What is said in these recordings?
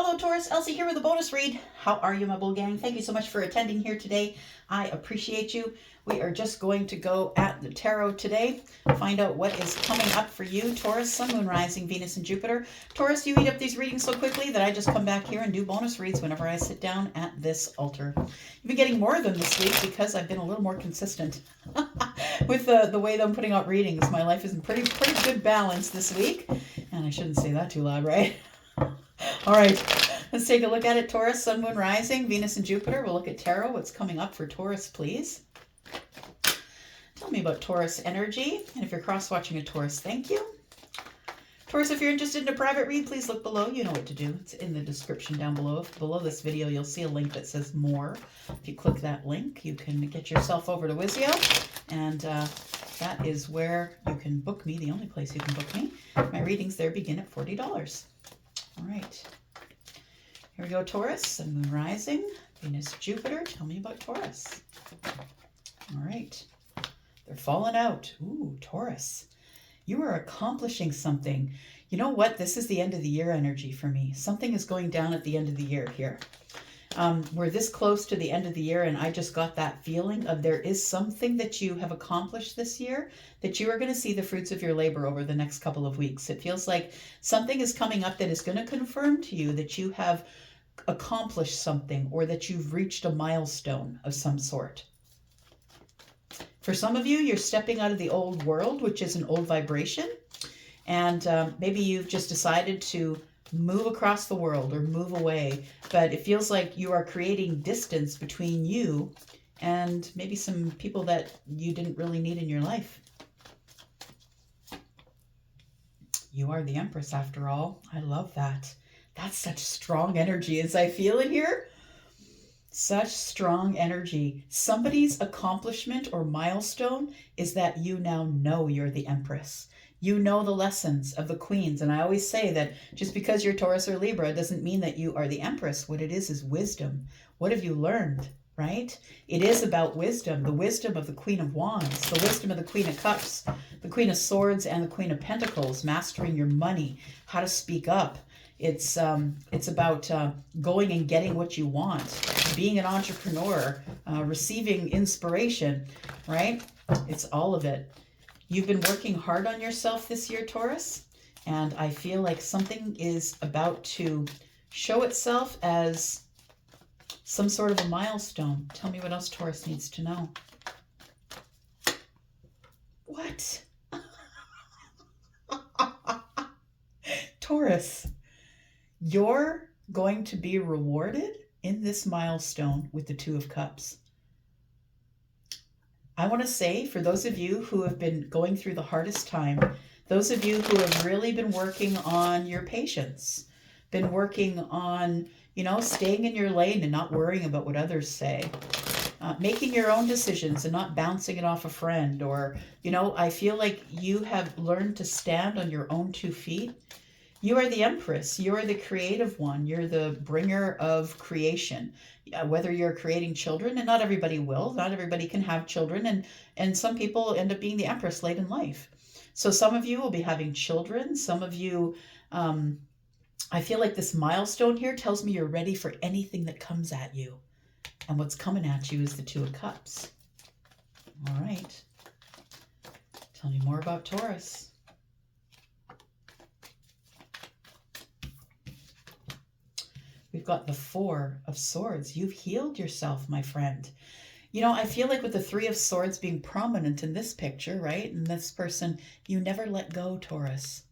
Hello Taurus, Elsie here with a bonus read. How are you, my bull gang? Thank you so much for attending here today. I appreciate you. We are just going to go at the tarot today, find out what is coming up for you, Taurus, Sun, Moon, Rising, Venus, and Jupiter. Taurus, you eat up these readings so quickly that I just come back here and do bonus reads whenever I sit down at this altar. You've been getting more of them this week because I've been a little more consistent with the way that I'm putting out readings. My life is in pretty good balance this week, and I shouldn't say that too loud, right? All right, let's take a look at it, Taurus, Sun, Moon, Rising, Venus, and Jupiter. We'll look at tarot. What's coming up for Taurus, please? Tell me about Taurus energy. And if you're cross-watching a Taurus, thank you. Taurus, if you're interested in a private read, please look below. You know what to do. It's in the description down below. Below this video, you'll see a link that says more. If you click that link, you can get yourself over to Wizio. And that is where you can book me, the only place you can book me. My readings there begin at $40. All right, here we go, Taurus, Sun, Moon, Rising, Venus, Jupiter. Tell me about Taurus. All right, they're falling out. Ooh, Taurus, you are accomplishing something. You know what? This is the end of the year energy for me. Something is going down at the end of the year here. We're this close to the end of the year, and I just got that feeling of there is something that you have accomplished this year that you are going to see the fruits of your labor over the next couple of weeks. It feels like something is coming up that is going to confirm to you that you have accomplished something or that you've reached a milestone of some sort. For some of you, you're stepping out of the old world, which is an old vibration, and maybe you've just decided to move across the world or move away, but it feels like you are creating distance between you and maybe some people that you didn't really need in your life. You are the Empress after all. I love that. That's such strong energy as I feel it here. Such strong energy. Somebody's accomplishment or milestone is that you now know you're the Empress. You know the lessons of the queens. And I always say that just because you're Taurus or Libra doesn't mean that you are the Empress. What it is wisdom. What have you learned, right? It is about wisdom. The wisdom of the Queen of Wands, the wisdom of the Queen of Cups, the Queen of Swords, and the Queen of Pentacles, mastering your money, how to speak up. It's about going and getting what you want, being an entrepreneur, receiving inspiration, right? It's all of it. You've been working hard on yourself this year, Taurus, and I feel like something is about to show itself as some sort of a milestone. Tell me what else Taurus needs to know. What? Taurus, you're going to be rewarded in this milestone with the Two of Cups. I want to say, for those of you who have been going through the hardest time, those of you who have really been working on your patience, been working on, staying in your lane and not worrying about what others say, making your own decisions and not bouncing it off a friend, or, I feel like you have learned to stand on your own 2 feet. You are the Empress. You are the creative one. You're the bringer of creation. Whether you're creating children, and not everybody will. Not everybody can have children, and some people end up being the Empress late in life. So some of you will be having children. Some of you, I feel like this milestone here tells me you're ready for anything that comes at you. And what's coming at you is the Two of Cups. All right. Tell me more about Taurus. We've got the Four of Swords. You've healed yourself, my friend. I feel like with the Three of Swords being prominent in this picture, right? And this person, you never let go, Taurus.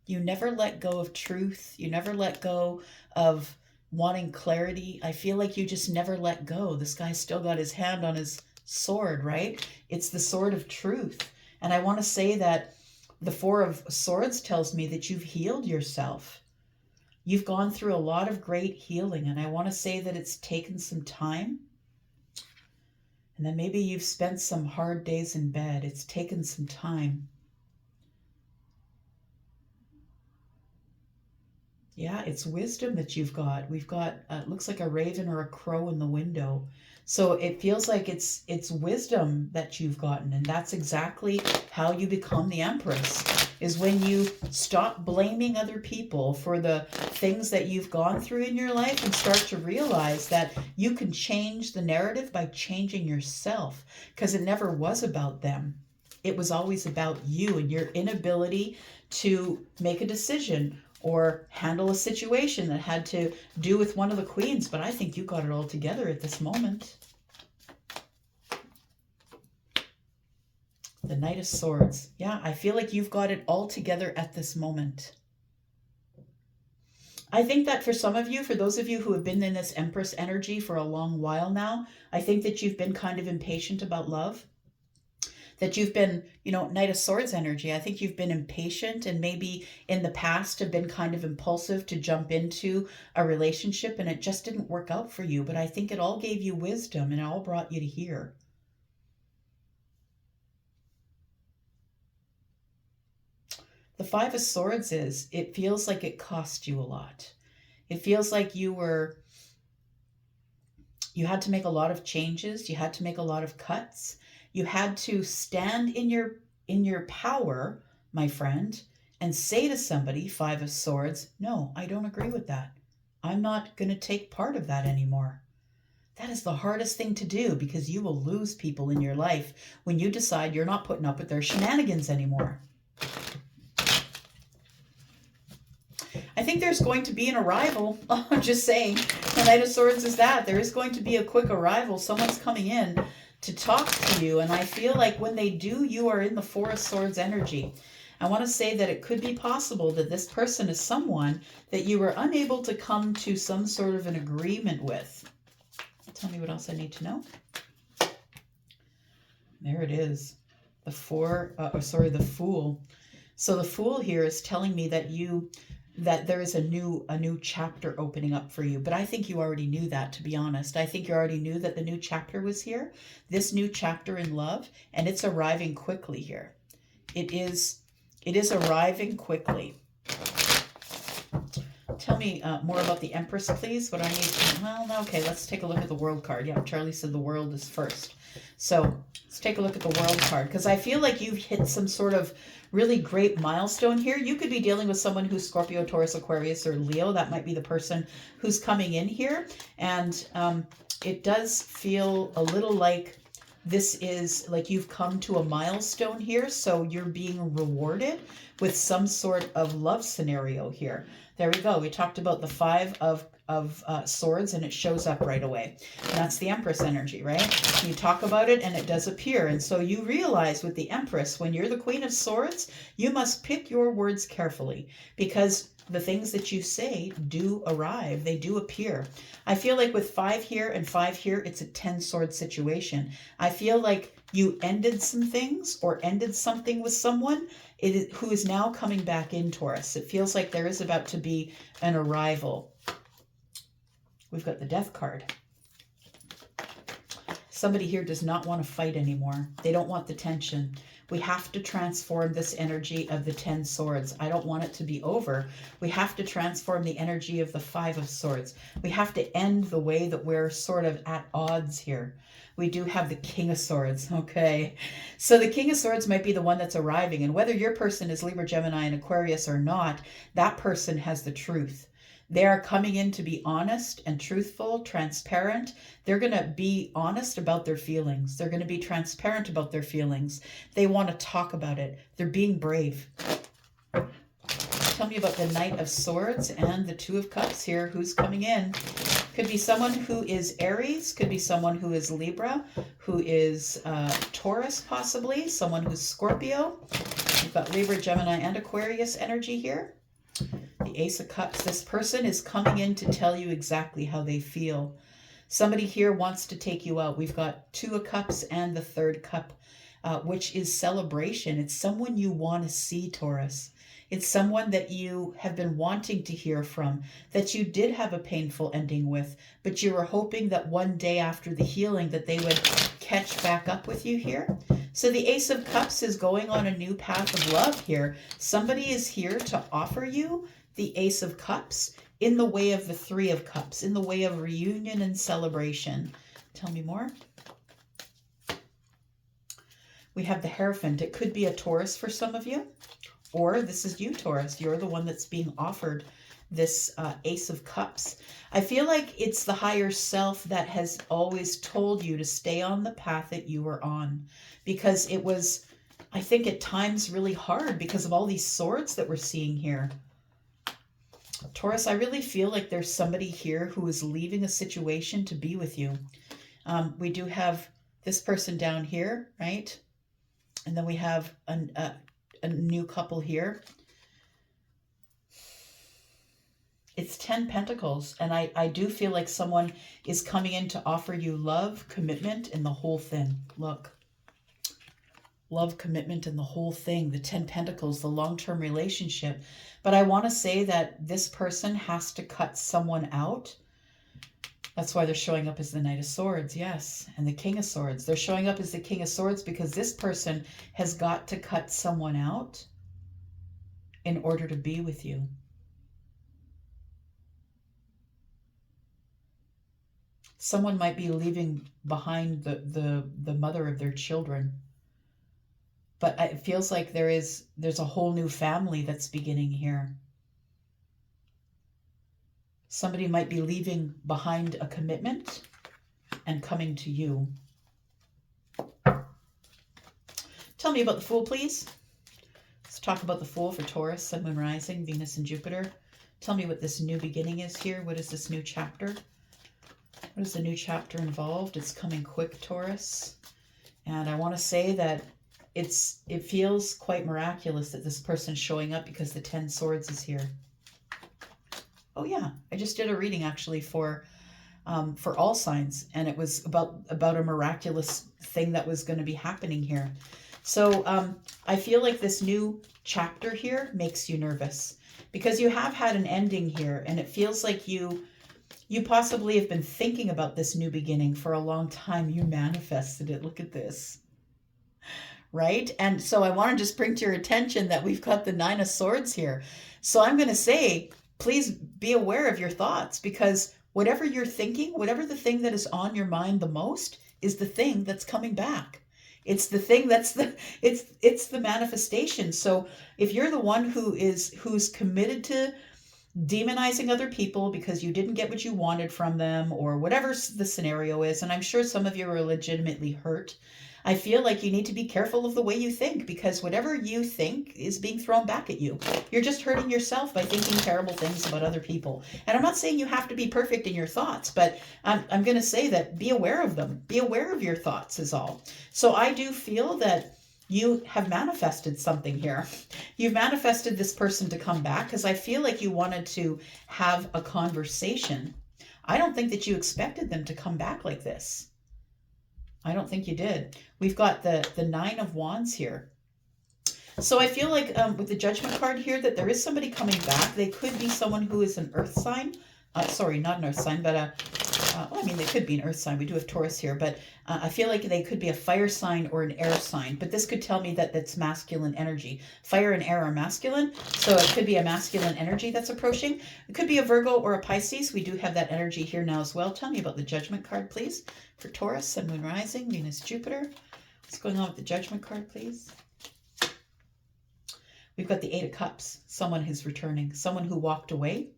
You never let go of truth. You never let go of wanting clarity. I feel like you just never let go. This guy's still got his hand on his sword, right? It's the sword of truth. And I want to say that the Four of Swords tells me that you've healed yourself. You've gone through a lot of great healing, and I want to say that it's taken some time. And then maybe you've spent some hard days in bed. It's taken some time. Yeah, it's wisdom that you've got. We've got, it looks like a raven or a crow in the window. So it feels like it's wisdom that you've gotten, and that's exactly how you become the Empress. is when you stop blaming other people for the things that you've gone through in your life and start to realize that you can change the narrative by changing yourself, because it never was about them. It was always about you and your inability to make a decision or handle a situation that had to do with one of the queens. But I think you got it all together at this moment. The Knight of Swords. Yeah, I feel like you've got it all together at this moment. I think that for some of you, for those of you who have been in this Empress energy for a long while now, I think that you've been kind of impatient about love. That you've been, Knight of Swords energy. I think you've been impatient and maybe in the past have been kind of impulsive to jump into a relationship and it just didn't work out for you. But I think it all gave you wisdom and it all brought you to here. The Five of Swords it feels like it cost you a lot. It feels like you had to make a lot of changes. You had to make a lot of cuts. You had to stand in your power, my friend, and say to somebody, Five of Swords, no, I don't agree with that. I'm not going to take part of that anymore. That is the hardest thing to do, because you will lose people in your life when you decide you're not putting up with their shenanigans anymore. I think there's going to be an arrival. I'm just saying. The Knight of Swords is that. There is going to be a quick arrival. Someone's coming in to talk to you. And I feel like when they do, you are in the Four of Swords energy. I want to say that it could be possible that this person is someone that you were unable to come to some sort of an agreement with. Tell me what else I need to know. There it is. The Fool. So the Fool here is telling me that there is a new chapter opening up for you. But I think you already knew that, to be honest. I think you already knew that the new chapter was here. This new chapter in love, and it's arriving quickly here. It is arriving quickly. Tell me more about the Empress, please. What I need to, well, okay, let's take a look at the World card. Yeah, Charlie said the World is first. So let's take a look at the World card, because I feel like you've hit some sort of really great milestone here. You could be dealing with someone who's Scorpio, Taurus, Aquarius, or Leo. That might be the person who's coming in here. And it does feel a little like this is like you've come to a milestone here. So you're being rewarded with some sort of love scenario here. There we go. We talked about the Five of Swords, and it shows up right away. And that's the Empress energy, right? You talk about it and it does appear. And so you realize with the Empress, when you're the Queen of Swords, you must pick your words carefully, because the things that you say do arrive. They do appear. I feel like with 5 here and 5 here, it's a 10-sword situation. I feel like you ended some things or ended something with someone who is now coming back in, Taurus. It feels like there is about to be an arrival. We've got the Death card. Somebody here does not want to fight anymore. They don't want the tension. We have to transform this energy of the 10 swords. I don't want it to be over. We have to transform the energy of the 5 of swords. We have to end the way that we're sort of at odds here. We do have the King of Swords. Okay. So the King of Swords might be the one that's arriving. And whether your person is Libra, Gemini, and Aquarius or not, that person has the truth. They are coming in to be honest and truthful, transparent. They're going to be honest about their feelings. They're going to be transparent about their feelings. They want to talk about it. They're being brave. Tell me about the Knight of Swords and the Two of Cups here. Who's coming in? Could be someone who is Aries. Could be someone who is Libra, who is Taurus possibly. Someone who's Scorpio. We've got Libra, Gemini, and Aquarius energy here. The Ace of Cups. This person is coming in to tell you exactly how they feel. Somebody here wants to take you out. We've got 2 of Cups and the 3rd cup, which is celebration. It's someone you want to see, Taurus. It's someone that you have been wanting to hear from, that you did have a painful ending with, but you were hoping that one day after the healing that they would catch back up with you here. So the Ace of Cups is going on a new path of love here. Somebody is here to offer you the Ace of Cups in the way of the 3 of Cups, in the way of reunion and celebration. Tell me more. We have the Hierophant. It could be a Taurus for some of you, Or this is you, Taurus. You're the one that's being offered this Ace of Cups. I feel like it's the higher self that has always told you to stay on the path that you were on, because it was, I think, at times really hard because of all these swords that we're seeing here. Taurus, I really feel like there's somebody here who is leaving a situation to be with you. We do have this person down here, right? And then we have a new couple here. It's 10 Pentacles, and I do feel like someone is coming in to offer you love, commitment, and the whole thing. Look. Love, commitment, and the whole thing. The 10 Pentacles, the long-term relationship. But I want to say that this person has to cut someone out. That's why they're showing up as the Knight of Swords, yes, and the King of Swords. They're showing up as the King of Swords because this person has got to cut someone out in order to be with you. Someone might be leaving behind the mother of their children. But it feels like there's a whole new family that's beginning here. Somebody might be leaving behind a commitment and coming to you. Tell me about the Fool, please. Let's talk about the Fool for Taurus, Sun, Moon, Rising, Venus, and Jupiter. Tell me what this new beginning is here. What is this new chapter? What is the new chapter involved? It's coming quick, Taurus. And I want to say that it feels quite miraculous that this person's showing up because the 10 Swords is here. Oh yeah, I just did a reading actually for all signs, and it was about a miraculous thing that was going to be happening here. So I feel like this new chapter here makes you nervous because you have had an ending here, and it feels like you possibly have been thinking about this new beginning for a long time. You manifested it. Look at this. Right? And so I want to just bring to your attention that we've got the 9 of Swords here. So I'm going to say, please be aware of your thoughts, because whatever you're thinking, whatever the thing that is on your mind the most is the thing that's coming back. It's the thing that's it's the manifestation. So if you're the one who's committed to demonizing other people because you didn't get what you wanted from them, or whatever the scenario is, and I'm sure some of you are legitimately hurt, I feel like you need to be careful of the way you think, because whatever you think is being thrown back at you. You're just hurting yourself by thinking terrible things about other people. And I'm not saying you have to be perfect in your thoughts, but I'm going to say that be aware of them. Be aware of your thoughts is all. So I do feel that you have manifested something here. You've manifested this person to come back because I feel like you wanted to have a conversation. I don't think that you expected them to come back like this. I don't think you did. We've got the 9 of Wands here. So I feel like with the Judgment card here that there is somebody coming back. They could be someone who is an earth sign. Sorry, not an earth sign, but well, I mean, they could be an earth sign. We do have Taurus here, but I feel like they could be a fire sign or an air sign. But this could tell me that that's masculine energy. Fire and air are masculine, so it could be a masculine energy that's approaching. It could be a Virgo or a Pisces. We do have that energy here now as well. Tell me about the Judgment card, please, for Taurus, Sun, Moon, Rising, Venus, Jupiter. What's going on with the Judgment card, please? We've got the 8 of Cups. Someone who's returning. Someone who walked away.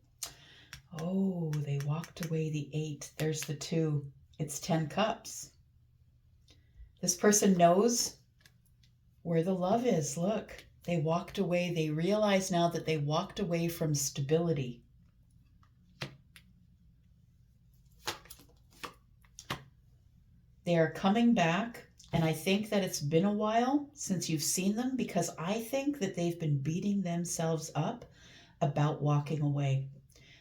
Oh, they walked away, the 8. There's the 2. It's 10 Cups. This person knows where the love is. Look, they walked away. They realize now that they walked away from stability. They are coming back, and I think that it's been a while since you've seen them, because I think that they've been beating themselves up about walking away.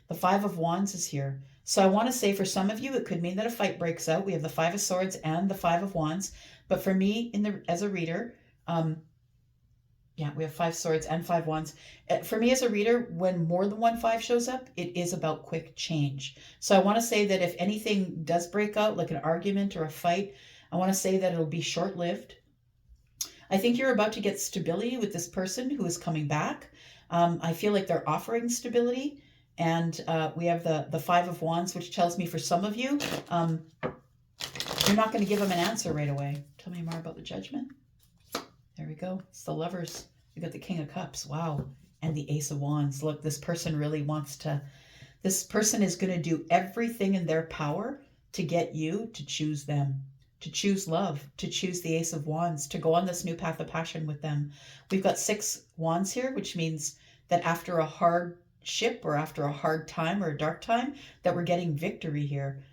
The 5 of Wands is here. So I want to say for some of you, it could mean that a fight breaks out. We have the 5 of Swords and the 5 of Wands. But for me, as a reader, yeah, we have 5 Swords and 5 Wands. For me as a reader, when more than one 5 shows up, it is about quick change. So I want to say that if anything does break out, like an argument or a fight, I want to say that it'll be short-lived. I think you're about to get stability with this person who is coming back. I feel like they're offering stability. And we have the 5 of Wands, which tells me for some of you, you're not going to give them an answer right away. Tell me more about the Judgment. There we go. It's the Lovers. You got the King of Cups. Wow. And the Ace of Wands. Look, this person really wants to, this person is going to do everything in their power to get you to choose them, to choose love, to choose the Ace of Wands, to go on this new path of passion with them. We've got 6 wands here, which means that after a hardship or after a hard time or a dark time, that we're getting victory here.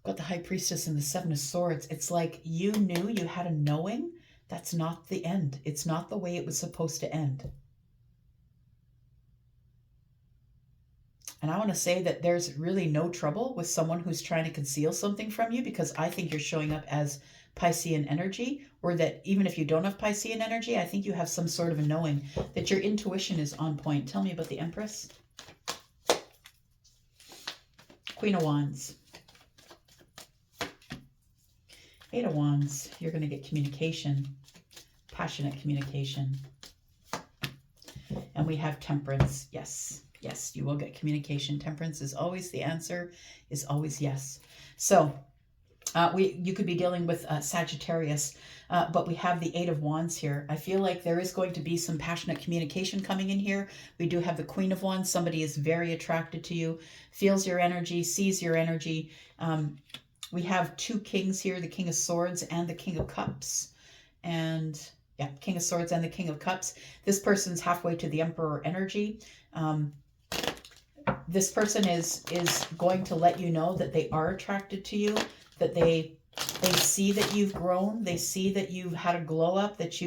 Got the High Priestess and the 7 of Swords. It's like you knew, you had a knowing. That's not the end. It's not the way it was supposed to end. And I want to say that there's really no trouble with someone who's trying to conceal something from you, because I think you're showing up as Piscean energy, or that even if you don't have Piscean energy, I think you have some sort of a knowing that your intuition is on point. Tell me about the Empress. Queen of Wands. 8 of Wands. You're going to get communication, passionate communication. And we have Temperance. Yes. Yes, you will get communication. Temperance is always the answer, is always yes. So you could be dealing with Sagittarius, but we have the 8 of Wands here. I feel like there is going to be some passionate communication coming in here. We do have the Queen of Wands. Somebody is very attracted to you, feels your energy, sees your energy. We have 2 kings here, the King of Swords and the King of Cups. And yeah, King of Swords and the King of Cups. This person's halfway to the Emperor energy. This person is going to let you know that they are attracted to you, that they see that you've grown, they see that you've had a glow up, that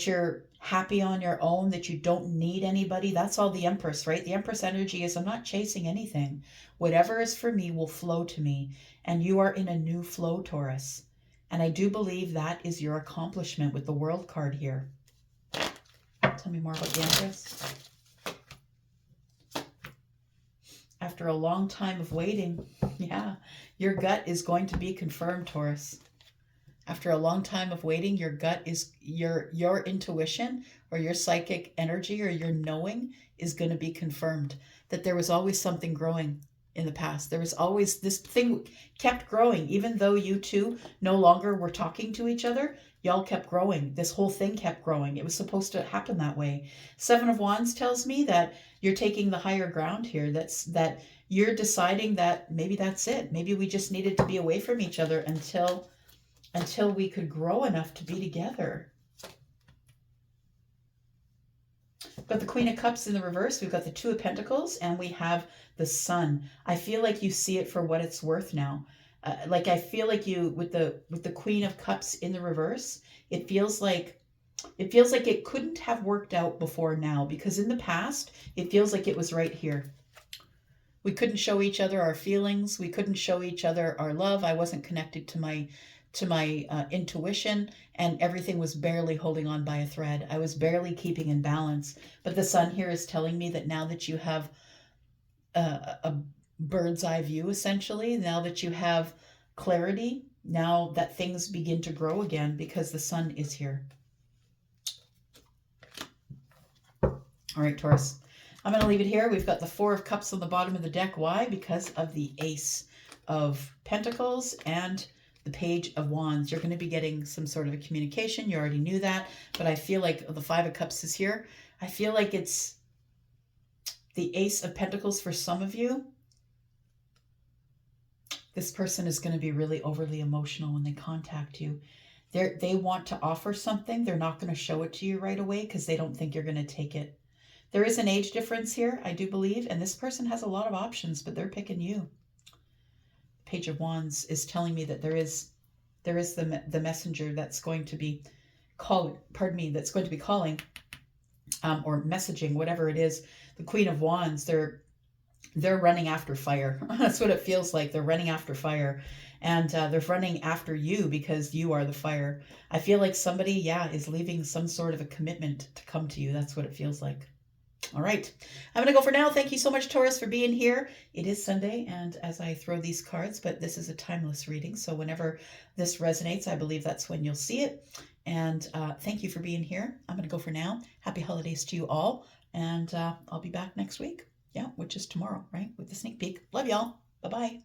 you're happy on your own, that you don't need anybody. That's all the Empress, right? The Empress energy is, I'm not chasing anything. Whatever is for me will flow to me. And you are in a new flow, Taurus. And I do believe that is your accomplishment with the World card here. Tell me more about the Empress. After a long time of waiting, yeah, your gut is going to be confirmed, Taurus. After a long time of waiting, your gut is, your intuition or your psychic energy or your knowing is going to be confirmed. That there was always something growing in the past. There was always, this thing kept growing. Even though you two no longer were talking to each other, y'all kept growing. This whole thing kept growing. It was supposed to happen that way. 7 of Wands tells me that you're taking the higher ground here. That you're deciding that maybe that's it. Maybe we just needed to be away from each other until we could grow enough to be together. We've got the Queen of Cups in the reverse. We've got the 2 of Pentacles, and we have the Sun. I feel like you see it for what it's worth now. Like I feel like you, with the Queen of Cups in the reverse, it feels like it couldn't have worked out before now, because in the past, it feels like it was right here. We couldn't show each other our feelings. We couldn't show each other our love. I wasn't connected to my intuition, and everything was barely holding on by a thread. I was barely keeping in balance. But the Sun here is telling me that now that you have a bird's eye view, essentially, now that you have clarity, now that things begin to grow again because the Sun is here. All right, Taurus. I'm going to leave it here. We've got the 4 of Cups on the bottom of the deck. Why? Because of the Ace of Pentacles and the Page of Wands. You're going to be getting some sort of a communication. You already knew that, but I feel like the 5 of Cups is here. I feel like it's the Ace of Pentacles for some of you. This person is going to be really overly emotional when they contact you. They want to offer something. They're not going to show it to you right away because they don't think you're going to take it. There is an age difference here, I do believe, and this person has a lot of options, but they're picking you. Page of Wands is telling me that there is the messenger that's going to be calling, that's going to be calling or messaging, whatever it is. The Queen of Wands, they're running after fire. That's what it feels like. They're running after fire, and they're running after you because you are the fire. I feel like somebody, is leaving some sort of a commitment to come to you. That's what it feels like. All right, I'm going to go for now. Thank you so much, Taurus, for being here. It is Sunday, and as I throw these cards, but this is a timeless reading, so whenever this resonates, I believe that's when you'll see it. And thank you for being here. I'm going to go for now. Happy holidays to you all, and I'll be back next week. Yeah, which is tomorrow, right? With the sneak peek. Love y'all. Bye-bye.